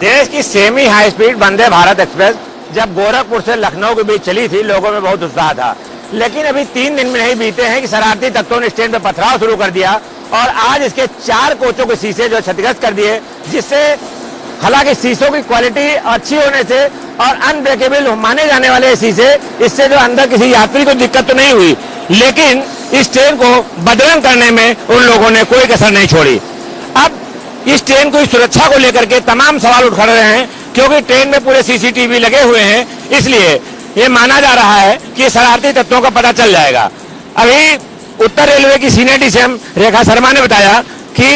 देश की semi high speed Vande Bharat express जब गोरखपुर से लखनऊ के बीच चली थी, लोगों में बहुत उत्साह था। लेकिन अभी 3 दिन में नहीं बीते हैं कि शरारती तत्वों ने स्टेशन पर पथराव शुरू कर दिया और आज इसके 4 कोचों के शीशे जो क्षतिग्रस्त कर दिए, जिससे हालांकि शीशों की क्वालिटी अच्छी होने से और अनब्रेकेबल माने जाने वाले शीशे, इससे जो अंदर किसी यात्री को दिक्कत तो नहीं हुई, लेकिन इस ट्रेन को बदनाम करने में उन लोगों ने कोई कसर नहीं छोड़ी। अब इस ट्रेन की सुरक्षा को लेकर के तमाम सवाल उठ रहे हैं, क्योंकि ट्रेन में पूरे सीसीटीवी लगे हुए हैं, इसलिए ये माना जा रहा है कि शरारती तत्वों का पता चल जाएगा। अभी उत्तर रेलवे की सीनियर डीसीएम रेखा शर्मा ने बताया कि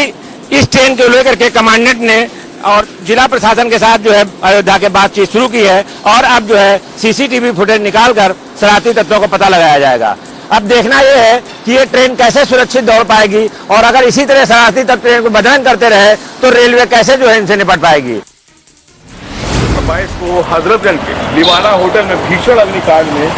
इस ट्रेन को लेकर के कमांडेंट ने और जिला प्रशासन के साथ जो है अयोध्या के बातचीत शुरू की है और अब जो है सीसीटीवी फुटेज निकालकर शरारती तत्वों का पता लगाया जाएगा। अब देखना यह है कि ये ट्रेन कैसे सुरक्षित दौड़ पाएगी और अगर इसी तरह शरारती तत्व ट्रेन को बदनाम करते रहे तो रेलवे कैसे जो है इनसे निपट पाएगी। 22 को हजरतगंज के लिवाना होटल में भीषण अग्निकांड में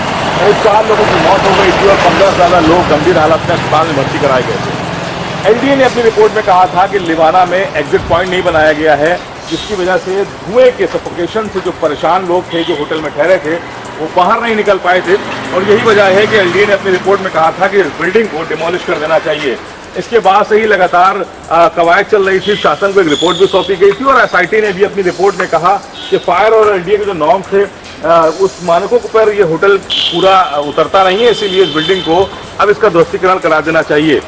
4 लोगों की मौत हो गई थी और 15 से ज्यादा लोग गंभीर हालत में अस्पताल में भर्ती कराए गए थे। एलडीए ने अपनी रिपोर्ट में कहा था कि लिवाना में एग्जिट पॉइंट नहीं बनाया गया है, जिसकी वजह से धुएं के सफोकेशन से जो परेशान लोग थे जो होटल में ठहरे थे वो बाहर नहीं निकल पाए थे और यही वजह है कि एलडीए ने अपनी रिपोर्ट में कहा था कि बिल्डिंग को डिमोलिश कर देना चाहिए। इसके बाद से ही लगातार कवायद चल रही थी, शासन को एक रिपोर्ट भी सौंपी गई थी और एसआईटी ने भी अपनी रिपोर्ट में कहा कि फायर और एलडीए के जो नॉर्म थे उस मानकों पर ये होटल पूरा उतरता नहीं है, इसीलिए इस बिल्डिंग को अब इसका ध्वस्तीकरण करा देना चाहिए।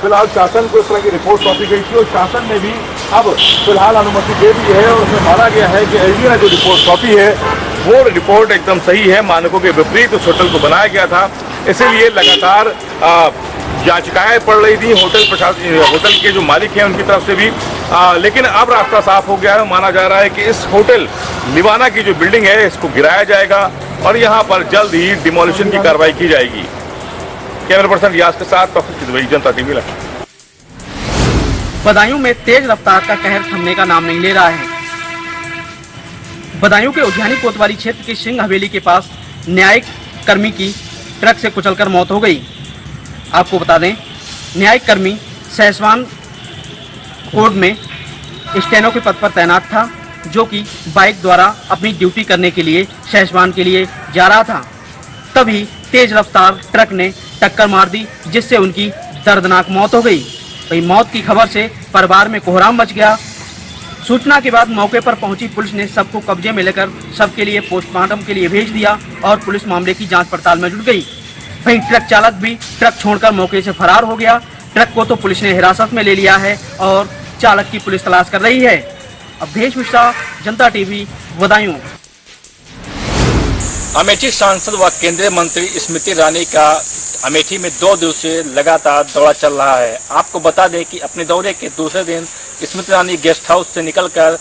फिलहाल शासन को इस तरह की रिपोर्ट सौंपी गई थी और शासन ने भी अब फिलहाल अनुमति दे दी है और उसमें माना गया है कि एलडीए ने जो रिपोर्ट सौंपी है वो रिपोर्ट एकदम सही है, मानकों के विपरीत उस होटल को बनाया गया था। इसीलिए लगातार याचिकाएं पड़ रही थी होटल के जो मालिक हैं उनकी तरफ से भी, लेकिन अब रास्ता साफ हो गया है। माना जा रहा है कि इस होटल लिवाना की जो बिल्डिंग है इसको गिराया जाएगा और यहाँ पर जल्द ही डिमोलिशन की कार्रवाई की जाएगी। कैमरा पर्सन रियाज के साथ जनता टीवी। बदायूं में तेज रफ्तार का कहर थमने का नाम नहीं ले रहा है। बदायूं के उद्यानी कोतवाली क्षेत्र के सिंह हवेली के पास न्यायिक कर्मी की ट्रक से कुचलकर मौत हो गई। आपको बता दें, न्यायिक कर्मी सहसवान कोर्ट में स्टेनो के पद पर तैनात था, जो कि बाइक द्वारा अपनी ड्यूटी करने के लिए सहसवान के लिए जा रहा था। तभी तेज रफ्तार ट्रक ने टक्कर मार दी, जिससे उनकी दर्दनाक मौत हो गई। वही मौत की खबर से परिवार में कोहराम मच गया। सूचना के बाद मौके पर पहुंची पुलिस ने सबको कब्जे में लेकर शव के लिए पोस्टमार्टम के लिए भेज दिया और पुलिस मामले की जांच पड़ताल में जुट गई। वहीं ट्रक चालक भी ट्रक छोड़कर मौके से फरार हो गया। ट्रक को तो पुलिस ने हिरासत में ले लिया है और चालक की पुलिस तलाश कर रही है। अवधेश मिश्रा, जनता टीवी, बदायूं। अमेठी सांसद व केंद्रीय मंत्री स्मृति ईरानी का अमेठी में 2 दिवसीय लगातार दौरा चल रहा है। आपको बता दें कि अपने दौरे के दूसरे दिन स्मृति ईरानी गेस्ट हाउस से निकलकर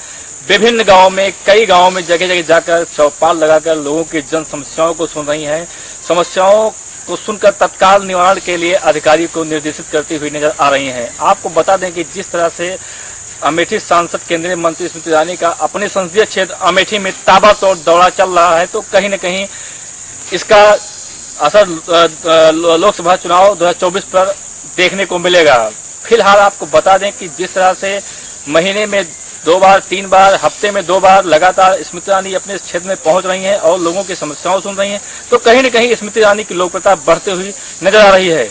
विभिन्न गांवों में कई गांवों में जगह जगह जाकर चौपाल लगाकर लोगों की जन समस्याओं को सुन रही हैं। समस्याओं को सुनकर तत्काल निवारण के लिए अधिकारी को निर्देशित करती हुई नजर आ रही हैं। आपको बता दें कि जिस तरह से अमेठी सांसद केंद्रीय मंत्री स्मृति ईरानी का अपने संसदीय क्षेत्र अमेठी में ताबड़तोड़ दौरा चल रहा है, तो कहीं न कहीं इसका असर लोकसभा चुनाव 2024 पर देखने को मिलेगा। फिलहाल आपको बता दें कि जिस तरह से महीने में 2 बार 3 बार, हफ्ते में 2 बार लगातार स्मृति ईरानी अपने क्षेत्र में पहुंच रही हैं और लोगों की समस्याओं सुन रही हैं, तो कहीं न कहीं स्मृति ईरानी की लोकप्रियता बढ़ते हुई नजर आ रही है।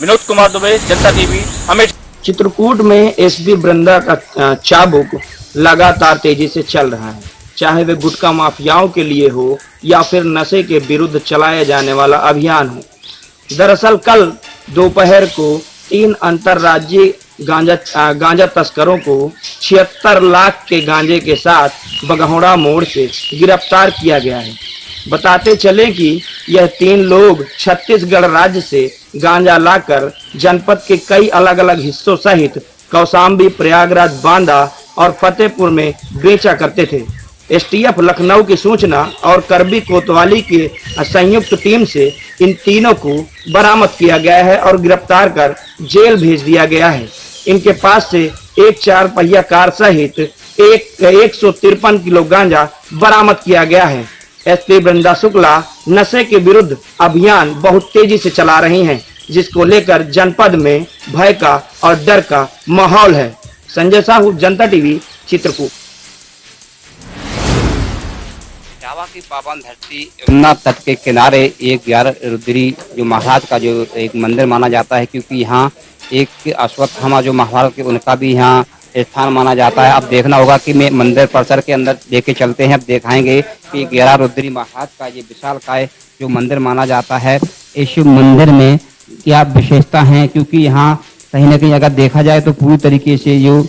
विनोद कुमार दुबे, जनता टीवी, अमेठी। चित्रकूट में एसपी वृंदा का चाबुक लगातार तेजी से चल रहा है, चाहे वे गुटखा माफियाओं के लिए हो या फिर नशे के विरुद्ध चलाया जाने वाला अभियान हो। दरअसल कल दोपहर को 3 अंतर्राज्यीय गांजा तस्करों को 76 लाख के गांजे के साथ बगहौड़ा मोड़ से गिरफ्तार किया गया है। बताते चले कि यह 3 लोग छत्तीसगढ़ राज्य से गांजा लाकर जनपद के कई अलग अलग हिस्सों सहित कौशाम्बी, प्रयागराज, बांदा और फतेहपुर में बेचा करते थे। एसटीएफ लखनऊ की सूचना और करबी कोतवाली की संयुक्त टीम से इन तीनों को बरामद किया गया है और गिरफ्तार कर जेल भेज दिया गया है। इनके पास से एक 4 पहिया कार सहित 153 किलो गांजा बरामद किया गया है। एसपी वृंदा शुक्ला नशे के विरुद्ध अभियान बहुत तेजी से चला रही हैं, जिसको लेकर जनपद में भय का और डर का माहौल है। संजय साहू, जनता टीवी, चित्रकूट। जावा की पावन धरती यमुना तट के किनारे एक 11 रुद्री जो महाराज का जो एक मंदिर माना जाता है, क्योंकि यहाँ एक अश्वत्थामा जो महाभारत के उनका भी यहाँ स्थान माना जाता है। अब देखना होगा कि मैं मंदिर परिसर के अंदर लेके चलते हैं, अब दिखाएंगे कि 11 रुद्री महाराज का ये विशालकाय जो मंदिर माना जाता है, इस मंदिर में क्या विशेषता है, क्योंकि यहाँ कहीं ना कहीं अगर देखा जाए तो पूरी तरीके से जो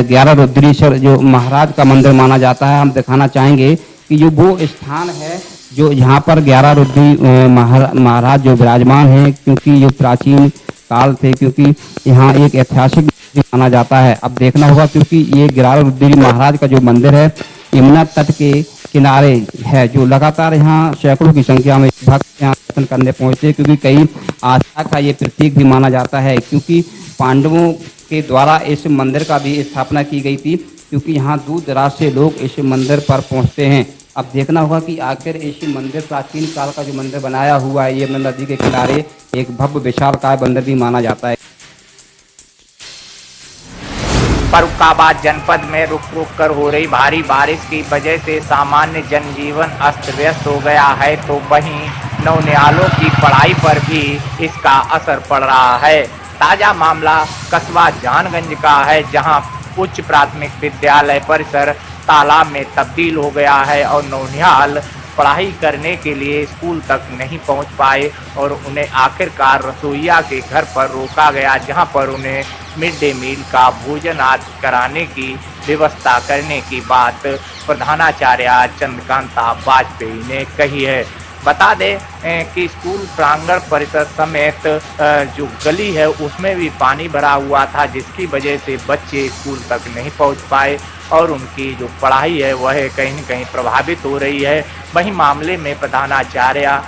11 रुद्रीश्वर जो महाराज का मंदिर माना जाता है। हम दिखाना चाहेंगे कि जो वो स्थान है जो यहाँ पर 11 रुद्री महाराज जो विराजमान है, क्योंकि जो प्राचीन काल थे, क्योंकि यहाँ एक ऐतिहासिक माना जाता है। अब देखना होगा क्योंकि ये 11 रुद्री महाराज का जो मंदिर है यमुना तट के किनारे है, जो लगातार यहाँ सैकड़ों की संख्या में भक्त यहाँ दर्शन करने पहुंचते हैं, क्योंकि कई आस्था का ये प्रतीक भी माना जाता है, क्योंकि पांडवों के द्वारा इस मंदिर का भी स्थापना की गई थी, क्योंकि यहाँ दूर दराज से लोग इस मंदिर पर पहुंचते हैं। अब देखना होगा कि आखिर इस मंदिर प्राचीन काल का जो मंदिर बनाया हुआ है, ये नदी के किनारे एक भव्य विशालकाय मंदिर भी माना जाता है। फर्रुखाबाद जनपद में रुक रुक कर हो रही भारी बारिश की वजह से सामान्य जनजीवन अस्त व्यस्त हो गया है, तो वहीं नौनिहालों की पढ़ाई पर भी इसका असर पड़ रहा है। ताजा मामला कस्बा जानगंज का है, जहां उच्च प्राथमिक विद्यालय परिसर तालाब में तब्दील हो गया है और नौनिहाल पढ़ाई करने के लिए स्कूल तक नहीं पहुंच पाए और उन्हें आखिरकार रसोइया के घर पर रोका गया, जहां पर उन्हें मिड डे मील का भोजन आदि कराने की व्यवस्था करने की बात प्रधानाचार्य चंद्रकांता वाजपेयी ने कही है। बता दें कि स्कूल प्रांगण परिसर समेत जो गली है उसमें भी पानी भरा हुआ था, जिसकी वजह से बच्चे स्कूल तक नहीं पहुंच पाए और उनकी जो पढ़ाई है वह कहीं न कहीं प्रभावित हो रही है। वहीं मामले में प्रधानाचार्य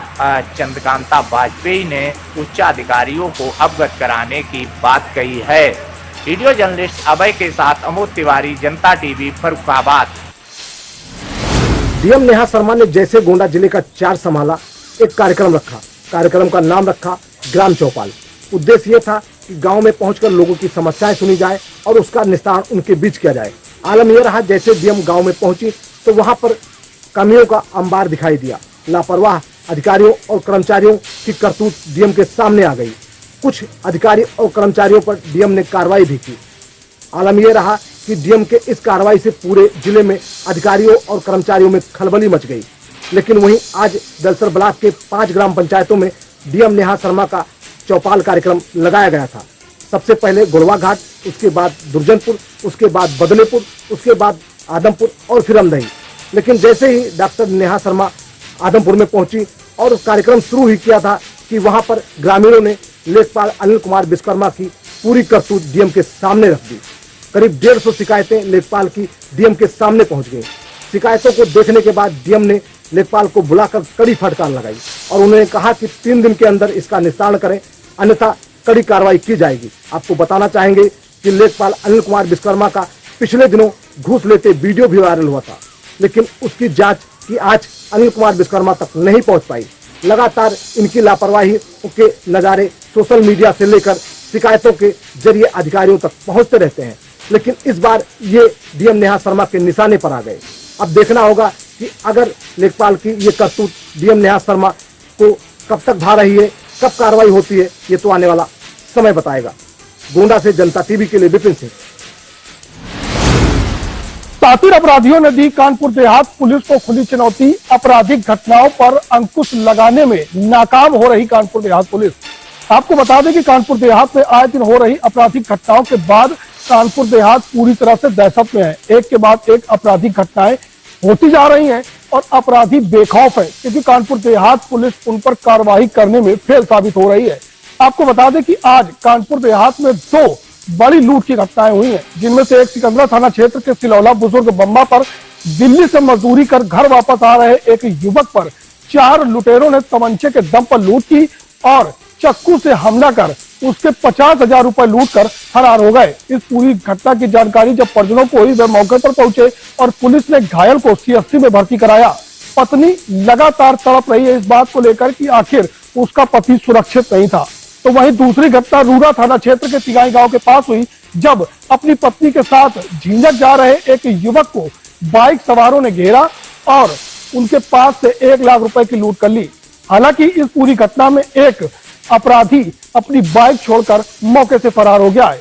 चंद्रकांता वाजपेयी ने उच्चाधिकारियों को अवगत कराने की बात कही है। वीडियो जर्नलिस्ट अभय के साथ अमोद तिवारी, जनता टीवी, फर्रुखाबाद। डीएम नेहा शर्मा ने जैसे गोंडा जिले का 4 संभाला, एक कार्यक्रम रखा। कार्यक्रम का नाम रखा ग्राम चौपाल। उद्देश्य ये था कि गांव में पहुंचकर लोगों की समस्याएं सुनी जाए और उसका निस्तारण उनके बीच किया जाए। आलम यह रहा, जैसे डीएम गांव में पहुंची तो वहां पर कमियों का अंबार दिखाई दिया। लापरवाह अधिकारियों और कर्मचारियों की करतूत डीएम के सामने आ गई। कुछ अधिकारी और कर्मचारियों पर डीएम ने कार्रवाई भी की। आलम यह रहा कि डीएम के इस कार्रवाई से पूरे जिले में अधिकारियों और कर्मचारियों में खलबली मच गई। लेकिन वहीं आज दलसर ब्लॉक के 5 ग्राम पंचायतों में डीएम नेहा शर्मा का चौपाल कार्यक्रम लगाया गया था। सबसे पहले गुड़वा घाट, उसके बाद दुर्जनपुर, उसके बाद बदलेपुर, उसके बाद आदमपुर और फिर अमदही। लेकिन जैसे ही डॉक्टर नेहा शर्मा आदमपुर में पहुंची और कार्यक्रम शुरू ही किया था कि वहां पर ग्रामीणों ने लेखपाल अनिल कुमार विश्वकर्मा की पूरी करतूत डीएम के सामने रख दी। करीब 150 शिकायतें लेखपाल की डीएम के सामने पहुंच गई। शिकायतों को देखने के बाद डीएम ने लेखपाल को बुलाकर कड़ी फटकार लगाई और उन्होंने कहा कि 3 दिन के अंदर इसका निस्तारण करें, अन्यथा कड़ी कार्रवाई की जाएगी। आपको बताना चाहेंगे कि लेखपाल अनिल कुमार विश्वकर्मा का पिछले दिनों घूस लेते वीडियो भी वायरल हुआ था, लेकिन उसकी जांच की आज अनिल कुमार विश्वकर्मा तक नहीं पहुंच पाई। लगातार इनकी लापरवाही के नजारे सोशल मीडिया से लेकर शिकायतों के जरिए अधिकारियों तक पहुंचते रहते हैं, लेकिन इस बार ये डीएम नेहा शर्मा के निशाने पर आ गए। अब देखना होगा कि अगर लेखपाल की ये करतूत डीएम नेहा शर्मा को कब तक भा रही है, कब कार्रवाई होती है, ये तो आने वाला समय बताएगा। गोंडा से जनता टीवी के लिए विपिन सिंह। शातिर अपराधियों ने दी कानपुर देहात पुलिस को खुली चुनौती। आपराधिक घटनाओं पर अंकुश लगाने में नाकाम हो रही कानपुर देहात पुलिस। आपको बता दें कि कानपुर देहात में आए दिन हो रही आपराधिक घटनाओं के बाद कानपुर देहात पूरी तरह से दहशत में है। एक के बाद एक आपराधिक घटनाएं होती जा रही हैं और अपराधी बेखौफ है, क्योंकि कानपुर देहात पुलिस उन पर कार्रवाई करने में फेल साबित हो रही है। आपको बता दें कि आज कानपुर देहात में 2 बड़ी लूट की घटनाएं हुई हैं, जिनमें से एक सिकंदरा थाना क्षेत्र के सिलौला बुजुर्ग बम्बा पर दिल्ली से मजदूरी कर घर वापस आ रहे एक युवक पर 4 लुटेरों ने तमंचे के दम पर लूट की और चक्कू से हमला कर उसके 50,000 रुपए लूट कर फरार हो गए। इस पूरी घटना की जानकारी जब परिजनों को हुई, वे मौके पर पहुंचे और पुलिस ने घायल को सीएससी में भर्ती कराया। पत्नी लगातार तड़प रही है इस बात को लेकर कि आखिर उसका पति सुरक्षित नहीं था। तो वहीं दूसरी घटना रूरा थाना क्षेत्र के तिगाई गांव के पास हुई, जब अपनी पत्नी के साथ झिंझक जा रहे एक युवक को बाइक सवारों ने घेरा और उनके पास से 1 लाख रुपए की लूट कर ली। हालांकि इस पूरी घटना में एक अपराधी अपनी बाइक छोड़कर मौके से फरार हो गया है।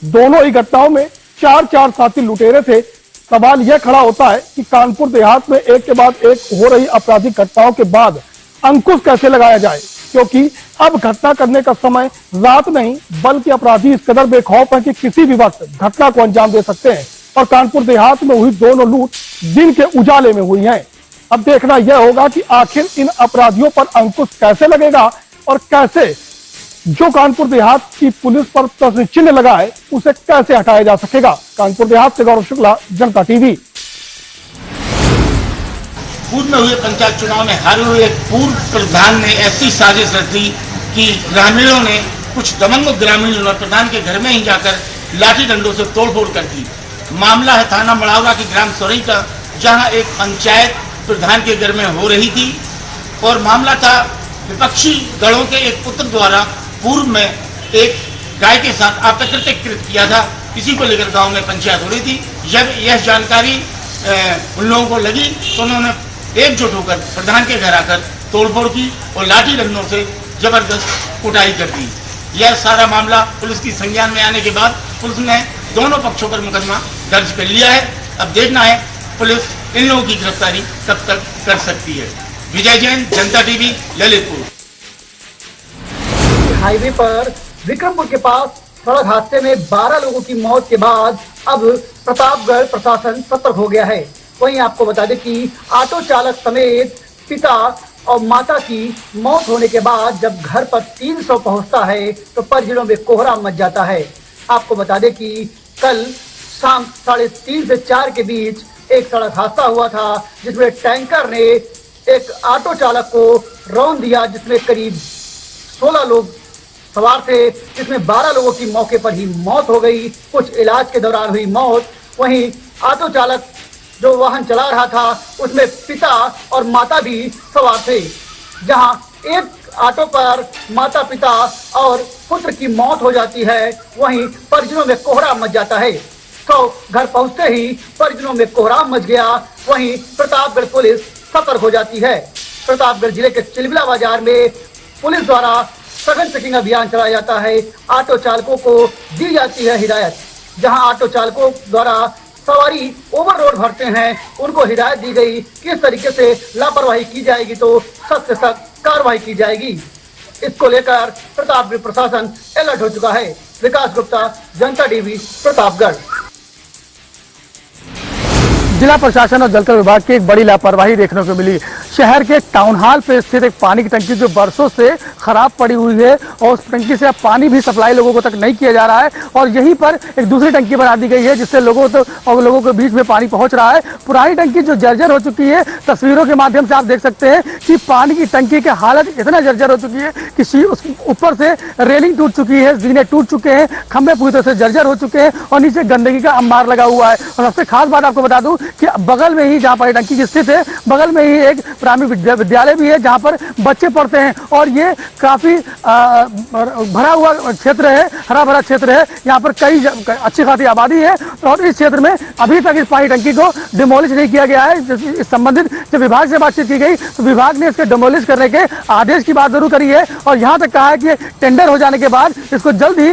दोनों ही घटनाओं में 4 साथी लुटेरे थे। सवाल यह खड़ा होता है कि कानपुर देहात में एक के बाद एक हो रही आपराधिक घटनाओं के बाद अंकुश कैसे लगाया जाए, क्योंकि अब घटना करने का समय रात नहीं बल्कि अपराधी इस कदर बेखौफ है कि किसी भी वक्त घटना को अंजाम दे सकते हैं। और कानपुर देहात में हुई दोनों लूट दिन के उजाले में हुई है। अब देखना यह होगा कि आखिर इन अपराधियों पर अंकुश कैसे लगेगा और कैसे जो कानपुर देहात की पुलिस पर प्रश्न चिन्ह लगा है उसे कैसे हटाया जा सकेगा। कानपुर देहात से गौरव शुक्ला, जनता टीवी। पूर्व में हुए पंचायत चुनाव में हारे हुए एक पूर्व प्रधान ने ऐसी साजिश रची कि ग्रामीणों ने कुछ दमंग ग्रामीणों ने प्रधान के घर में ही जाकर लाठी डंडों से तोड़फोड़ कर दी। मामला है थाना मड़ावरा की ग्राम सोरई का, जहां एक पंचायत प्रधान के घर में हो रही थी और मामला था विपक्षी दलों के एक पुत्र द्वारा पूर्व में एक गाय के साथ अपकृत्य किया था। इसी को लेकर गांव में पंचायत हो रही थी। जब यह जानकारी उन लोगों को लगी तो उन्होंने एकजुट होकर प्रधान के घर आकर तोड़फोड़ की और लाठी डंडों से जबरदस्त कुटाई कर दी। यह सारा मामला पुलिस की संज्ञान में आने के बाद पुलिस ने दोनों पक्षों पर मुकदमा दर्ज कर लिया है। अब देखना है पुलिस इन लोगों की गिरफ्तारी कब तक कर सकती है। विजय जैन, जनता टीवी, ललितपुर। हाईवे पर विक्रमपुर के पास सड़क हादसे में 12 लोगों की मौत के बाद अब प्रतापगढ़ प्रशासन सतर्क हो गया है। वहीं आपको बता दें कि ऑटो चालक समेत पिता और माता की मौत होने के बाद जब घर पर 300 पहुंचता है तो परिजनों में कोहराम मच जाता है। आपको बता दें कि कल शाम 3:30 से 4 के बीच एक सड़क हादसा हुआ था जिसमें टैंकर ने एक ऑटो चालक को रौंद दिया, जिसमें करीब 16 लोग सवार थे, जिसमें 12 लोगों की मौके पर ही मौत हो गई, कुछ इलाज के दौरान हुई मौत। वहीं ऑटो चालक जो वाहन चला रहा था उसमें पिता और माता भी सवार थे। जहां एक ऑटो पर माता पिता और पुत्र की मौत हो जाती है, वहीं परिजनों में कोहराम मच जाता है। तो घर पहुंचते ही परिजनों में कोहराम मच गया। वहीं प्रतापगढ़ पुलिस सतर्क हो जाती है। प्रतापगढ़ जिले के चिलबिला बाजार में पुलिस द्वारा सघन चेकिंग अभियान चलाया जाता है। ऑटो चालकों को दी जाती है हिदायत। जहां ऑटो चालकों द्वारा सवारी ओवर लोड भरते हैं, उनको हिदायत दी गई किस तरीके से लापरवाही की जाएगी तो सख्त से सख्त कार्रवाई की जाएगी। इसको लेकर प्रतापगढ़ प्रशासन अलर्ट हो चुका है। विकास गुप्ता, जनता टीवी, प्रतापगढ़। जिला प्रशासन और जलकर विभाग की एक बड़ी लापरवाही देखने को मिली। शहर के टाउन हॉल पे स्थित एक पानी की टंकी जो बरसों से खराब पड़ी हुई है और उस टंकी से अब पानी भी सप्लाई लोगों को तक नहीं किया जा रहा है और यहीं पर एक दूसरी टंकी बना दी गई है जिससे लोगों के बीच में पानी पहुंच रहा है। पुरानी टंकी जो जर्जर हो चुकी है, तस्वीरों के माध्यम से आप देख सकते हैं कि पानी की टंकी की हालत इतना जर्जर हो चुकी है कि ऊपर से रेलिंग टूट चुकी है, जीने टूट चुके हैं, खंभे पूरी तरह से जर्जर हो चुके हैं और नीचे गंदगी का अंबार लगा हुआ है। और सबसे खास बात आपको बता दूं कि बगल में ही जहाँ पर टंकी स्थित है, बगल में ही एक प्राथमिक विद्यालय भी है जहाँ पर बच्चे पढ़ते हैं और ये काफी भरा हुआ क्षेत्र है, हरा भरा क्षेत्र है। यहाँ पर कई अच्छी खासी आबादी है और इस क्षेत्र में अभी तक इस पानी टंकी को डिमोलिश नहीं किया गया है। इस संबंधित जब विभाग से बातचीत की गई तो विभाग ने इसके डिमोलिश करने के आदेश की बात जरूर करी है और यहाँ तक कहा है कि टेंडर हो जाने के बाद इसको जल्द ही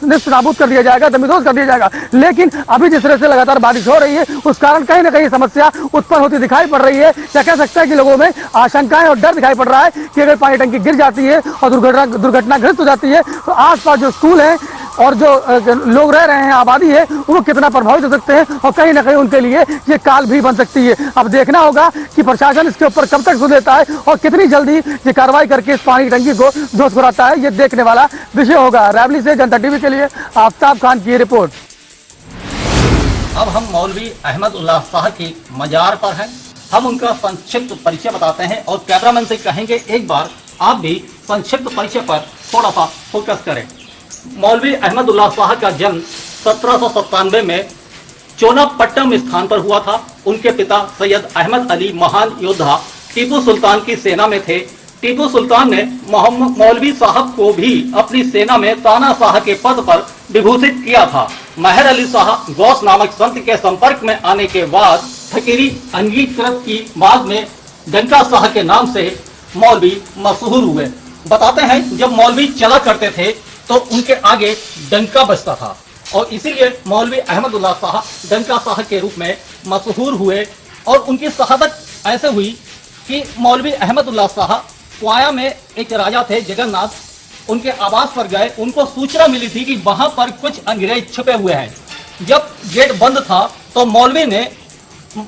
निस्त नाबूद कर दिया जाएगा, दमिदोज कर दिया जाएगा। लेकिन अभी जिस तरह से लगातार बारिश हो रही है उस कारण कहीं ना कहीं समस्या उत्पन्न होती दिखाई पड़ रही है। क्या कह सकता है कि लोगों में आशंकाएं और डर दिखाई पड़ रहा है कि अगर पानी टंकी गिर जाती है और दुर्घटनाग्रस्त हो जाती है तो आसपास जो स्कूल है और जो लोग रह रहे हैं, आबादी है, वो कितना प्रभावित हो सकते हैं और कहीं ना कहीं उनके लिए ये काल भी बन सकती है। अब देखना होगा कि प्रशासन इसके ऊपर कब तक सुन लेता है और कितनी जल्दी ये कार्रवाई करके इस पानी टंकी को ध्वस्त कराता है, ये देखने वाला विषय होगा। रावली से जनता टीवी के लिए आफ्ताब खान की रिपोर्ट। अब हम मौलवी अहमद उल्लाह शाह की मजार पर हैं। हम उनका संक्षिप्त परिचय बताते हैं और कैमरामैन से कहेंगे एक बार आप भी संक्षिप्त परिचय पर थोड़ा सा फोकस करें। मौलवी अहमद उल्लाह शाह का जन्म 1797 में चोनापट्टनम स्थान पर हुआ था। उनके पिता सैयद अहमद अली महान योद्धा टीपू सुल्तान की सेना में थे। टीपू सुल्तान ने मौलवी साहब को भी अपनी सेना में ताना शाह के पद पर विभूषित किया था। महर अली शाह गौस नामक संत के संपर्क में आने के बाद फकीरी अंगीकृत की बाद में डंका शाह के नाम से मौलवी मशहूर हुए। बताते हैं जब मौलवी चला करते थे तो उनके आगे डंका बजता था और इसीलिए मौलवी अहमदुल्लाह शाह डंका शाह के रूप में मशहूर हुए। और उनकी शहादत ऐसे हुई कि मौलवी अहमदुल्लाह शाह क्वाया में एक राजा थे जगन्नाथ, उनके आवास पर गए, उनको सूचना मिली थी कि वहां पर कुछ अंग्रेज छुपे हुए हैं। जब गेट बंद था तो मौलवी ने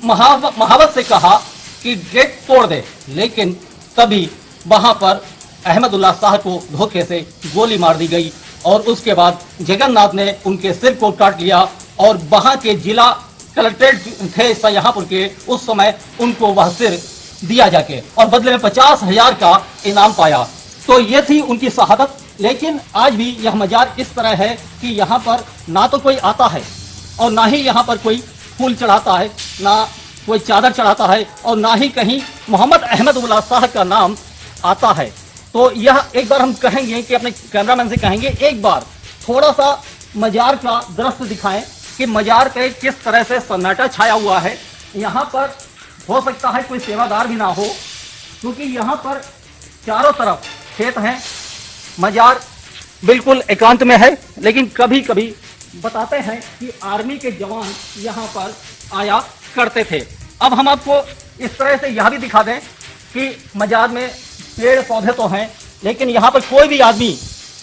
महावत से कहा कि गेट तोड़ दे, लेकिन तभी वहां पर अहमदुल्लाह शाह को धोखे से गोली मार दी गई और उसके बाद जगन्नाथ ने उनके सिर को काट लिया और वहां के जिला कलेक्ट्रेट थे शाहजहांपुर के, उस समय उनको वह सिर दिया जाके और बदले में 50,000 का इनाम पाया। तो ये थी उनकी शहादत। लेकिन आज भी यह मजार इस तरह है कि यहाँ पर ना तो कोई आता है और ना ही यहाँ पर कोई फूल चढ़ाता है, ना कोई चादर चढ़ाता है और ना ही कहीं मोहम्मद अहमदुल्लाह शाह का नाम आता है। तो यह एक बार हम कहेंगे कि अपने कैमरामैन से कहेंगे एक बार थोड़ा सा मजार का दृश्य दिखाएं कि मजार पे किस तरह से सन्नाटा छाया हुआ है। यहाँ पर हो सकता है कोई सेवादार भी ना हो क्योंकि यहाँ पर चारों तरफ खेत हैं, मजार बिल्कुल एकांत में है। लेकिन कभी कभी बताते हैं कि आर्मी के जवान यहाँ पर आया करते थे। अब हम आपको इस तरह से यह भी दिखा दें कि मजार में पेड़ पौधे तो हैं लेकिन यहाँ पर कोई भी आदमी,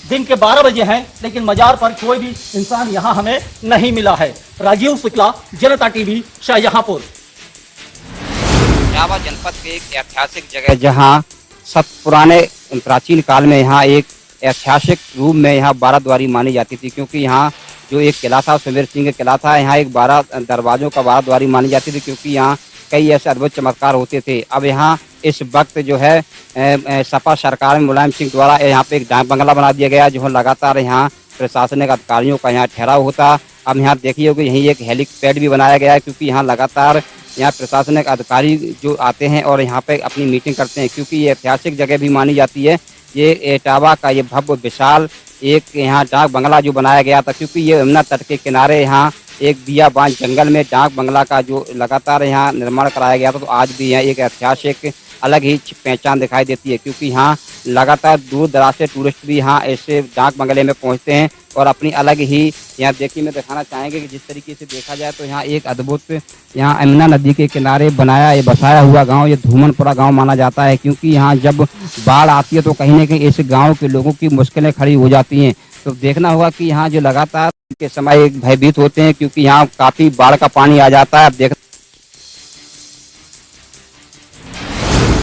दिन के 12 बजे हैं लेकिन मजार पर कोई भी इंसान यहाँ हमें नहीं मिला है। राजीव शुक्ला, जनता टीवी, शाहजहांपुर। इटावा जनपद के एक ऐतिहासिक जगह जहाँ पुराने प्राचीन काल में यहाँ एक ऐतिहासिक रूप में यहाँ 12 द्वारी मानी जाती थी, क्योंकि यहाँ जो एक किला था सुमेर सिंह का किला था, यहाँ एक 12 दरवाजों का 12 द्वारी मानी जाती थी क्योंकि यहाँ कई ऐसे अद्भुत चमत्कार होते थे। अब यहाँ इस वक्त जो है सपा सरकार में मुलायम सिंह द्वारा यहाँ पे एक डाक बंगला बना दिया गया जो लगातार यहाँ प्रशासनिक अधिकारियों का यहाँ ठहराव होता। अब यहाँ देखिए कि यहीं एक हेलीपैड भी बनाया गया है क्योंकि यहाँ लगातार यहाँ प्रशासनिक अधिकारी जो आते हैं और यहाँ पे अपनी मीटिंग करते हैं, क्योंकि ये ऐतिहासिक जगह भी मानी जाती है। ये इटावा का ये भव्य विशाल एक यहाँ डाक बंगला जो बनाया गया था, क्योंकि ये यमुना तट के किनारे यहाँ एक बियाबान जंगल में डाक बंगला का जो लगातार यहाँ निर्माण कराया गया था, तो आज भी यहाँ एक ऐतिहासिक अलग ही पहचान दिखाई देती है, क्योंकि यहाँ लगातार दूर दराज से टूरिस्ट भी यहाँ ऐसे डाक बंगले में पहुँचते हैं और अपनी अलग ही यहाँ देखिए में दिखाना चाहेंगे कि जिस तरीके से देखा जाए तो यहाँ एक अद्भुत यहाँ यमुना नदी के किनारे बनाया ये बसाया हुआ गांव ये धूमनपुरा गांव माना जाता है, क्योंकि यहाँ जब बाढ़ आती है तो कहीं न कहीं इस गांव के लोगों की मुश्किलें खड़ी हो जाती हैं। तो देखना होगा कि यहाँ जो लगातार के समय भयभीत होते हैं क्योंकि यहाँ काफ़ी बाढ़ का पानी आ जाता है। अब देख